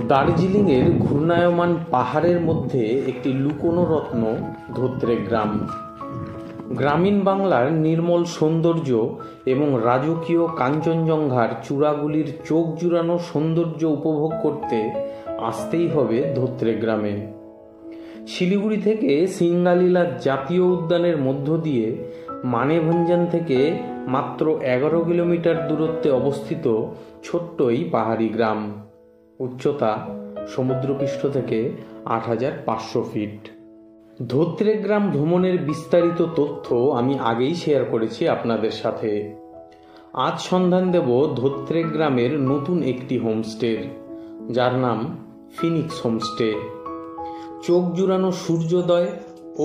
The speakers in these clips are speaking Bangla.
দার্জিলিংয়ের ঘূর্ণায়মান পাহাড়ের মধ্যে একটি লুকোনো রত্ন ধোত্রে গ্রাম। গ্রামীণ বাংলার নির্মল সৌন্দর্য এবং রাজকীয় কাঞ্চনজঙ্ঘার চূড়াগুলির চোখ জুড়ানো সৌন্দর্য উপভোগ করতে আসতেই হবে ধোত্রে গ্রামে। শিলিগুড়ি থেকে সিঙ্গালীলা জাতীয় উদ্যানের মধ্য দিয়ে মানেভঞ্জন থেকে মাত্র 11 কিলোমিটার দূরত্বে অবস্থিত ছোট্ট এই পাহাড়ি গ্রাম। উচ্চতা সমুদ্রপৃষ্ঠ থেকে ৮৫০০ ফিট। ধোত্রে গ্রাম ভ্রমণের বিস্তারিত তথ্য আমি আগেই শেয়ার করেছি আপনাদের সাথে। আজ সন্ধান দেব ধোত্রে গ্রামের নতুন একটি হোমস্টের, যার নাম ফিনিক্স হোমস্টে। চোখ জুড়ানো সূর্যোদয়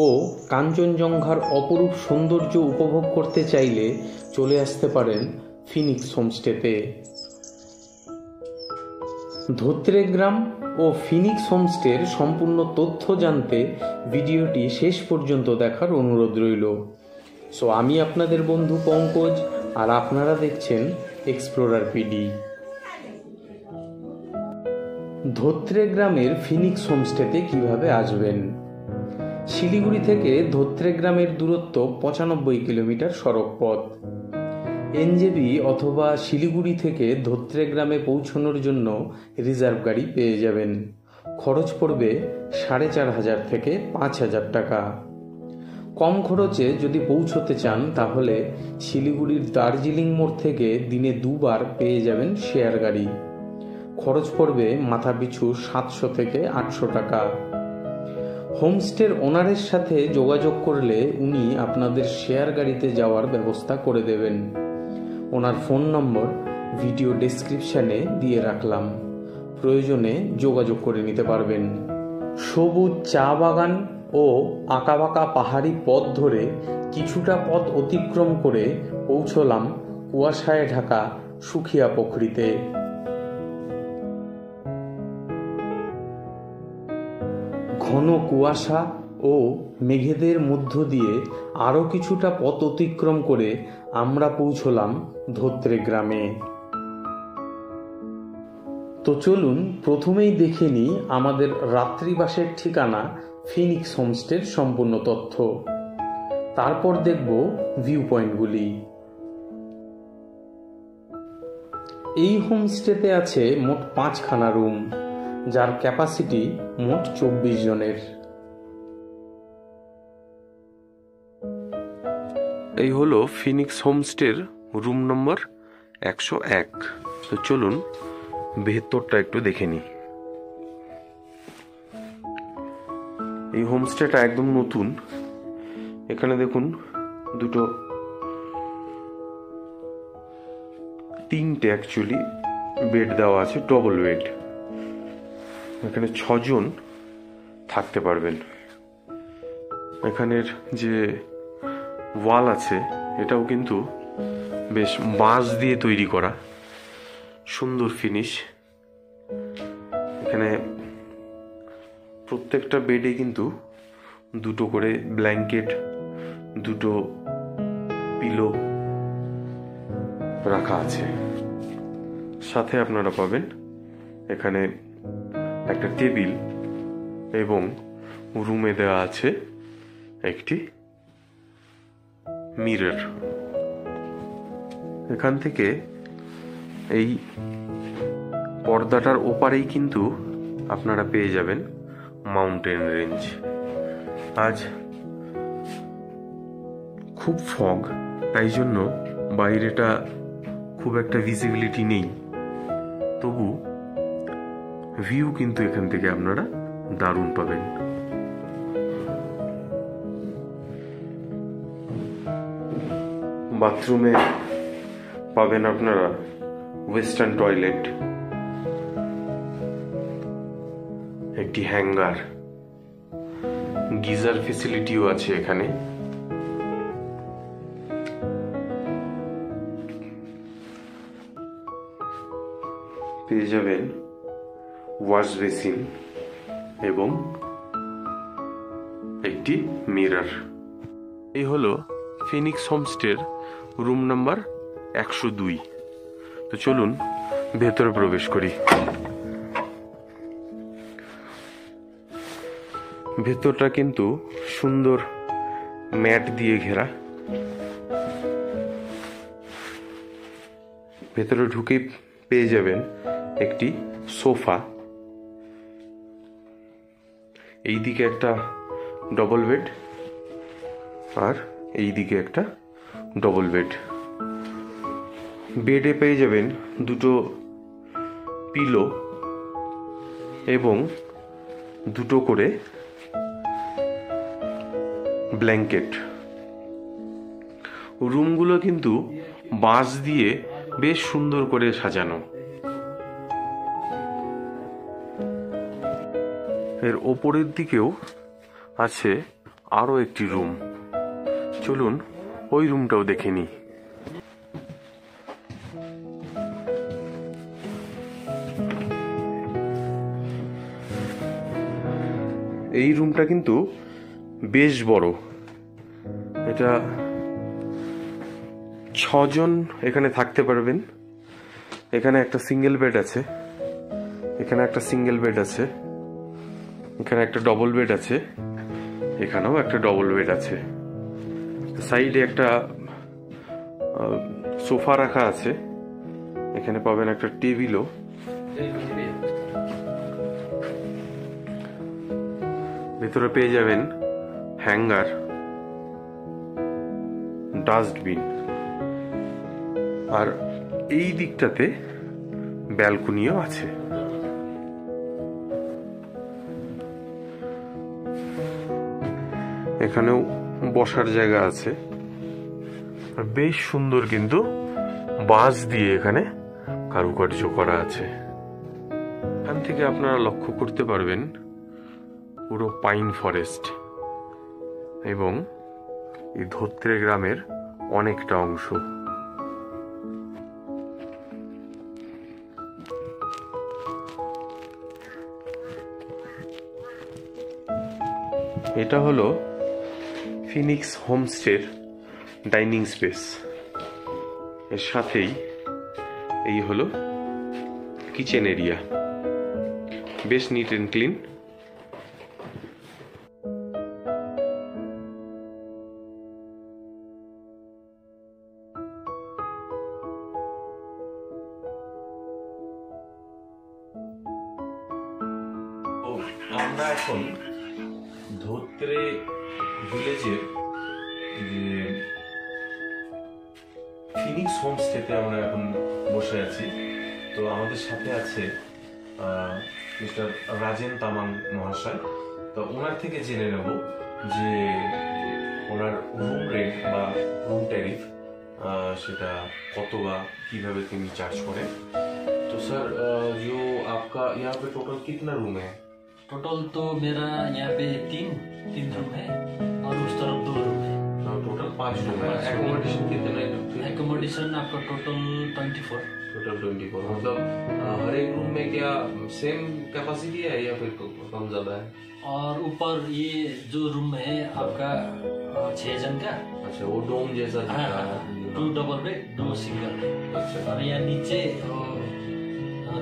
ও কাঞ্চনজঙ্ঘার অপরূপ সৌন্দর্য উপভোগ করতে চাইলে চলে আসতে পারেন ফিনিক্স হোমস্টেতে। ধোত্রে গ্রাম ও ফিনিক্স হোমস্টের সম্পূর্ণ তথ্য জানতে ভিডিওটি শেষ পর্যন্ত দেখার অনুরোধ রইল। সো আমি আপনাদের বন্ধু পঙ্কজ, আর আপনারা দেখছেন এক্সপ্লোরার পিডি। ধোত্রে গ্রামের ফিনিক্স হোমস্টেতে কিভাবে আসবেন? শিলিগুড়ি থেকে ধোত্রে গ্রামের দূরত্ব ৯৫ কিলোমিটার সড়ক পথ। এনজেবি অথবা শিলিগুড়ি থেকে ধোত্রে গ্রামে পৌঁছানোর জন্য রিজার্ভ গাড়ি পেয়ে যাবেন। খরচ পড়বে ৪৫০০ থেকে ৫০০০ টাকা। কম খরচে যদি পৌঁছতে চান তাহলে শিলিগুড়ির দার্জিলিং মোড় থেকে দিনে ২ বার পেয়ে যাবেন শেয়ার গাড়ি। খরচ পড়বে মাথাপিছু ৭০০ থেকে ৮০০ টাকা। হোমস্টের ওনারের সাথে যোগাযোগ করলে উনি আপনাদের শেয়ার গাড়িতে যাওয়ার ব্যবস্থা করে দেবেন। ওনার ফোন নম্বর ভিডিও ডেসক্রিপশানে দিয়ে রাখলাম, প্রয়োজনে যোগাযোগ করে নিতে পারবেন। সবুজ চা বাগান ও আঁকাবাঁকা পাহাড়ি পথ ধরে কিছুটা পথ অতিক্রম করে পৌঁছলাম কুয়াশায় ঢাকা সুখিয়া পুকুরিতে। ঘন কুয়াশা ও মেঘেদের মধ্য দিয়ে আরও কিছুটা পথ অতিক্রম করে আমরা পৌঁছলাম ধোত্রে গ্রামে। তো চলুন প্রথমেই দেখে নিই আমাদের রাত্রিবাসের ঠিকানা ফিনিক্স হোমস্টের সম্পূর্ণ তথ্য। তারপর দেখব ভিউ পয়েন্টগুলি। এই হোমস্টেতে আছে মোট 5খানা রুম, যার ক্যাপাসিটি মোট 24 জনের। এই হলো ফিনিক্স হোমস্টের রুম নম্বর 101। তো চলুন ভেতরটা একটু দেখে নিই। এই হোমস্টেটা একদম নতুন। এখানে দেখুন তিনটে অ্যাকচুয়ালি বেড দেওয়া আছে, ডবল বেড। এখানে 6 জন থাকতে পারবেন। এখানের যে ওয়াল আছে এটাও কিন্তু বেশ বাঁশ দিয়ে তৈরি করা, সুন্দর ফিনিশ। এখানে প্রত্যেকটা বেডে কিন্তু 2টো করে ব্ল্যাঙ্কেট, 2টো পিলো রাখা আছে। সাথে আপনারা পাবেন এখানে একটা টেবিল এবং রুমে দেওয়া আছে একটি মিরর। এখান থেকে এই পর্দাটার ওপারেই কিন্তু আপনারা পেয়ে যাবেন মাউন্টেন রেঞ্জ। আজ খুব ফগ, তাই জন্য বাইরেটা খুব একটা ভিজিবিলিটি নেই, তবু ভিউ কিন্তু এখান থেকে আপনারা দারুণ পাবেন। বাথরুমে পাবেন আপনারা ওয়েস্টার্ন টয়লেট, একটি হ্যাঙ্গার, গিজার ফেসিলিটিও আছে এখানে। পেয়ে যাবেন ওয়াশ বেসিন এবং একটি মিরর। এই হলো ফিনিক্স হোমস্টের রুম নাম্বার 102। তো চলুন ভেতরে প্রবেশ করি। ভেতরটা কিন্তু সুন্দর ম্যাট দিয়ে ঘেরা। ভেতরে ঢুকে পেয়ে যাবেন একটি সোফা, এইদিকে একটা ডবল বেড আর এইদিকে একটা ডবল বেড। বেডে পেয়ে যাবেন দুটো পিলো এবং দুটো করে ব্ল্যাঙ্কেট। রুমগুলো কিন্তু বাঁশ দিয়ে বেশ সুন্দর করে সাজানো। এর ওপরের দিকেও আছে আরো একটি রুম, চলুন ওই রুমটাও দেখে নিই। এই রুমটা কিন্তু বেশ বড়, এটা 6 জন এখানে থাকতে পারবেন। এখানে একটা সিঙ্গেল বেড আছে, এখানে একটা সিঙ্গেল বেড আছে, এখানে একটা ডবল বেড আছে, এখানেও একটা ডবল বেড আছে। সাইডে একটা সোফা রাখা আছে, এখানে পাবেন একটা টেবিলও। ভেতরে পেয়ে যাবেন হ্যাঙ্গার, ডাস্টবিন, আর এই দিকটাতে ব্যালকনিও আছে। এখানেও বসার জায়গা আছে, আর বেশ সুন্দর কিন্তু বাঁশ দিয়ে এখানে কারুকার্য করা আছে। এখান থেকে আপনারা লক্ষ্য করতে পারবেন পুরো পাইন ফরেস্ট এবং এই ধোত্রে গ্রামের অনেকটা অংশ। এটা হলো ফিনিক্স হোমস্টের ডাইনিং স্পেস, এর সাথেই এই হলো কিচেন এরিয়া, বেশ নিট এন্ড ক্লিন। আমরা এখন ধোত্রে ভিলেজের যে ফিনিক্স হোমস্টেতে আমরা এখন বসে আছি। তো আমাদের সাথে আছে মিস্টার রাজেন তামাং মহাশয়। তো ওনার থেকে জেনে নেব যে ওনার রুম রেন্ট বা রুম ট্যারিফ সেটা কত বা কিভাবে তিনি চার্জ করেন। तो सर जो आपका यहाँ पे टोटल कितना रूम है? टोटल तो मेरा यहाँ पे तीन रूम है और उस तरफ 2 रूम है। टोटल 5 रूम है। एकोमोडेशन कितने? एकोमोडेशन आपका टोटल 24। टोटल 24। मतलब हर एक रूम में क्या सेम कैपेसिटी है या फिर कम ज्यादा है? और ऊपर ये जो रूम है आपका 6 जन का। अच्छा, वो डोम जैसा दिखता है। 2 डबल बेड 2 सिंगल बेड। अच्छा। और यहाँ नीचे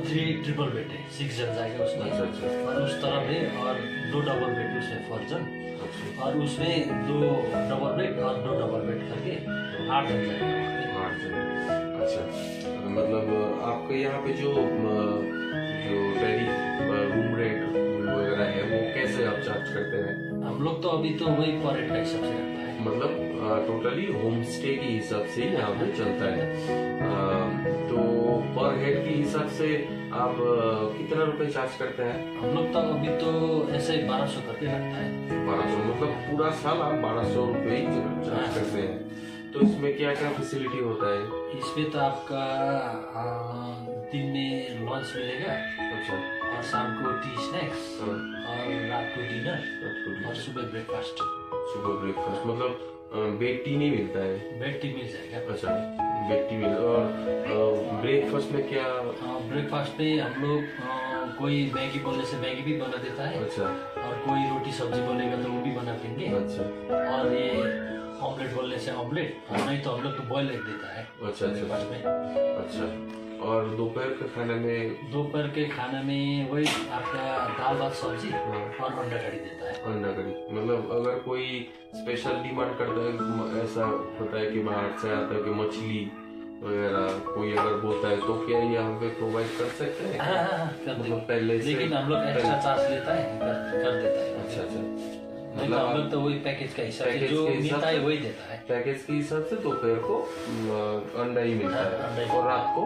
3 ट्रिपल बेड है, 6 जन जाएगा उसमें। अच्छा। और उस तरफ है और 2 डबल बेड उसमें 4 जन। और उसमें 2 डबल बेड और 2 डबल बेड करके 8 जन जाएगा। 8 जन। अच्छा, मतलब आपके यहाँ पे जो टैरिफ रूम रेंट वगैरह है वो कैसे आप चार्ज करते हैं? हम लोग तो अभी तो वही पर हेड का हिसाब से करता है। मतलब टोटली होम स्टे के हिसाब से ही यहाँ पे चलता है। तो पर हेड के हिसाब से आप कितना रुपए चार्ज करते हैं? हम लोग तो अभी तो ऐसे ही 1200 करके रखता है। 1200, मतलब पूरा साल आप 1200 रुपए ही चार्ज करते हैं। तो इसमें क्या क्या फैसिलिटी होता है? इसमें तो आपका दिन में लंच मिलेगा। अच्छा। और शाम को टी स्नैक्स और रात को डिनर और सुबह ब्रेकफास्ट। सुबह ब्रेकफास्ट मतलब बेड टी नहीं मिलता है? बेड टी मिल जाएगा। अच्छा, बेड टी मिल। और ब्रेकफास्ट में क्या? ब्रेकफास्ट में हम लोग कोई मैगी बोलने से मैगी भी बना देता है। अच्छा। और कोई रोटी सब्जी बोलेगा तो वो भी बना देंगे। अच्छा। और ये ऑमलेट बोलने से ऑमलेट, और नहीं तो हम लोग तो बॉयल एग देता है। अच्छा। ब्रेकफास्ट में। अच्छा, और दोपहर के खाने में? दोपहर के खाने में वही आपका दाल भात सब्जी हाँ। और अंडा कड़ी देता है। अंडा करी, मतलब अगर कोई स्पेशल डिमांड करता है, ऐसा होता है कि बाहर से आता है कि मछली वगैरह कोई अगर बोलता है तो क्या यहाँ पे प्रोवाइड कर सकते हैं? हाँ, कर मतलब देंगे। पहले से? लेकिन हम लोग एक्स्ट्रा चार्ज लेता है, कर देता है। अच्छा अच्छा, नहीं तो हम लोग तो वही पैकेज का हिसाब से पैकेज जो के हिसाब मिलता है से? वही देता है। पैकेज के हिसाब से दोपहर को अंडा ही मिलता हाँ, अंडा है, ही। और रात को?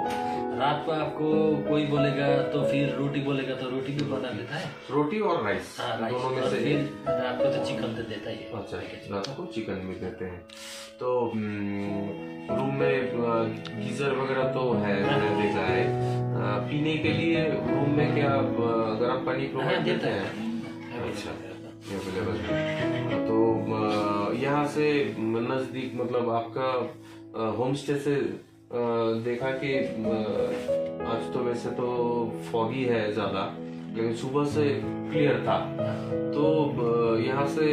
रात को आपको कोई बोलेगा तो फिर रोटी बोलेगा तो रोटी भी बना देता है। रोटी और राइस हाँ, राइस। दोनों में और से फिर एक? रात को तो चिकन तो देता ही है। अच्छा, पैकेज। रात को चिकन भी देते हैं। तो रूम में गीजर वगैरह तो है, मैंने देखा है। पीने के लिए रूम में क्या गर्म पानी प्रोवाइड देते हैं? अच्छा, अवेलेबल है। तो यहाँ से नजदीक, मतलब आपका होम स्टे से देखा कि आज तो वैसे तो फॉगी है ज्यादा, लेकिन सुबह से क्लियर था, तो यहाँ से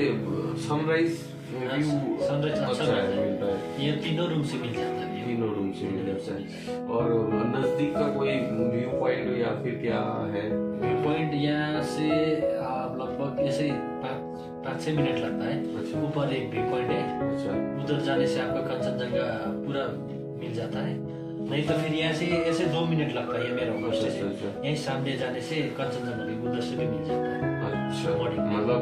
सनराइज व्यू सनराइज अच्छा है, मिलता है। ये तीनों रूम से मिल जाता है। तीनों रूम से मिल जाता है। और नजदीक का कोई व्यू पॉइंट या फिर क्या है? व्यू पॉइंट यहाँ से आप लगभग ऐसे 5-6 मिनट लगता है। अच्छा। ऊपर एक व्यू पॉइंट है, अच्छा उधर जाने से आपका कंचनजंगा पूरा मिल जाता है। नहीं तो फिर यहाँ से ऐसे 2 मिनट लगता है मेरा होम स्टे से। अच्छा। यहीं सामने जाने से कंचनजंगा भी उधर से भी मिल जाता है। अच्छा, Morning में। मतलब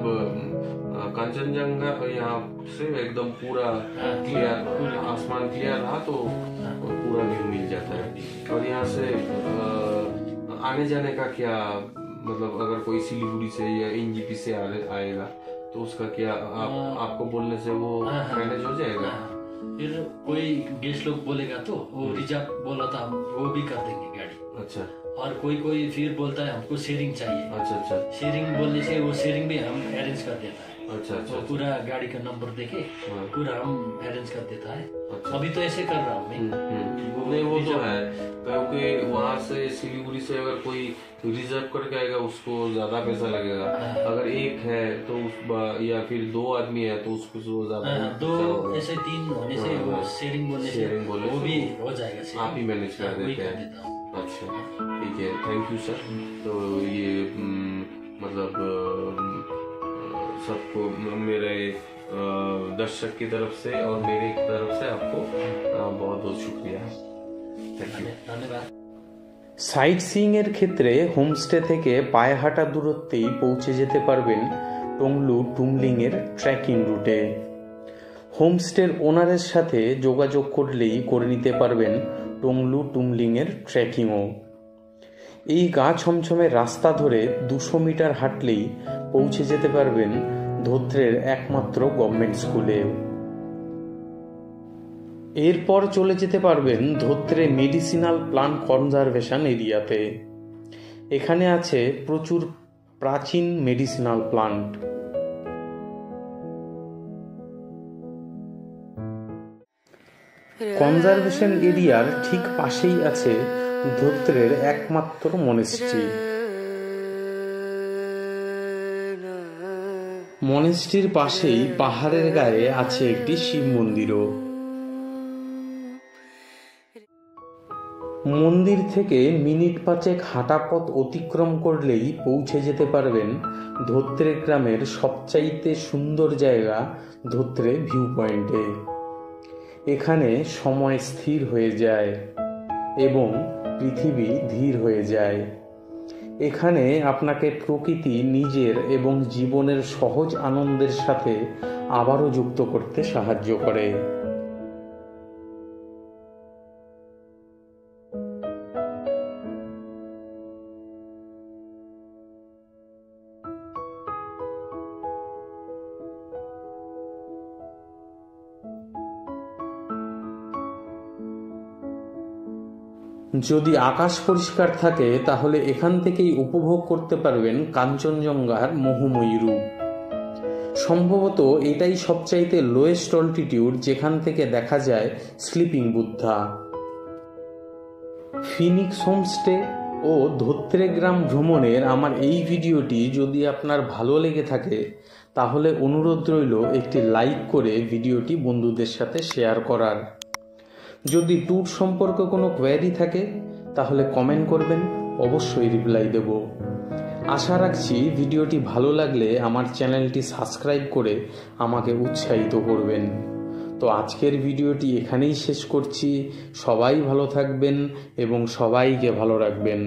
कंचनजंगा यहाँ से एकदम पूरा हाँ, क्लियर, पूरा। आसमान क्लियर रहा तो पूरा व्यू मिल जाता है। और यहाँ से आने जाने का क्या, मतलब अगर कोई सिलीगुड़ी से या एनजीपी से आएगा तो उसका क्या आपको बोलने से वो मैनेज हो जाएगा? हाँ, फिर कोई गेस्ट लोग बोलेगा तो वो रिजर्व बोला था, हम वो भी कर देंगे गाड़ी। अच्छा और कोई फिर बोलता है हमको शेयरिंग चाहिए। अच्छा अच्छा शेयरिंग बोलने से वो शेयरिंग भी हम अरेंज कर देता है। अच्छा अच्छा वो पूरा गाड़ी का नंबर देके हाँ। पूरा हम अरेंज कर देता है। अच्छा। अभी तो ऐसे कर रहा हूँ मैं। नहीं वो तो है, क्योंकि वहाँ से सिलीगुड़ी से अगर कोई रिजर्व करके आएगा उसको ज्यादा पैसा लगेगा। अगर एक है तो या फिर 2 आदमी है तो उसको ज्यादा। हाँ, 2 ऐसे 3 होने से हाँ, वो शेयरिंग बोलने से शेयरिंग बोलने वो से भी हो जाएगा sharing। आप ही मैनेज कर हाँ, वही देते कर हैं। देता हूँ। अच्छा ठीक है, थैंक यू सर। तो ये मतलब सबको मेरे दर्शक की तरफ से और मेरे तरफ से आपको बहुत बहुत शुक्रिया, थैंक यू। धन्यवाद। সাইট সিইং এর ক্ষেত্রে হোমস্টে থেকে পায়ে হাঁটা দূরত্বেই পৌঁছে যেতে পারবেন টংলু টুমলিং এর ট্রেকিং রুটে। হোমস্টের ওনারের সাথে যোগাযোগ করলেই করে নিতে পারবেন টংলু টুমলিং এর ট্রেকিংও। এই গা ছমছমে রাস্তা ধরে 200 মিটার হাঁটলেই পৌঁছে যেতে পারবেন ধোত্রের একমাত্র গভর্নমেন্ট স্কুলে। এরপর চলে যেতে পারবেন ধোত্রে মেডিসিনাল প্লান্ট কনজারভেশন এরিয়াতে। এখানে আছে প্রচুর প্রাচীন মেডিসিনাল প্লান্ট। কনজারভেশন এরিয়ার ঠিক পাশেই আছে ধোত্রের একমাত্র মনেস্ট্রি। মনেস্ট্রির পাশেই পাহাড়ের গায়ে আছে একটি শিব মন্দিরও। মন্দির থেকে মিনিট 5 হাঁটা পথ অতিক্রম করলেই পৌঁছে যেতে পারবেন ধোত্রে গ্রামের সবচাইতে সুন্দর জায়গা ধোত্রে ভিউ পয়েন্টে। এখানে সময় স্থির হয়ে যায় এবং পৃথিবী ধীর হয়ে যায়। এখানে আপনাকে প্রকৃতি নিজের এবং জীবনের সহজ আনন্দের সাথে আবারও যুক্ত করতে সাহায্য করে। যদি আকাশ পরিষ্কার থাকে তাহলে এখান থেকেই উপভোগ করতে পারবেন কাঞ্চনজঙ্ঘার মোহময়ী রূপ। সম্ভবত এটাই সবচাইতে লোয়েস্ট অল্টিটিউড যেখান থেকে দেখা যায় স্লিপিং বুদ্ধা। ফিনিক্স হোমস্টে ও ধোত্রে গ্রাম ভ্রমণের আমার এই ভিডিওটি যদি আপনার ভালো লেগে থাকে তাহলে অনুরোধ রইল একটি লাইক করে ভিডিওটি বন্ধুদের সাথে শেয়ার করার। যদি ট্যুর সম্পর্কে কোনো কোয়েরি থাকে তাহলে কমেন্ট করবেন, অবশ্যই রিপ্লাই দেব। আশা রাখছি ভিডিওটি ভালো লাগলে আমার চ্যানেলটি সাবস্ক্রাইব করে আমাকে উৎসাহিত করবেন। তো আজকের ভিডিওটি এখানেই শেষ করছি। সবাই ভালো থাকবেন এবং সবাইকে ভালো রাখবেন।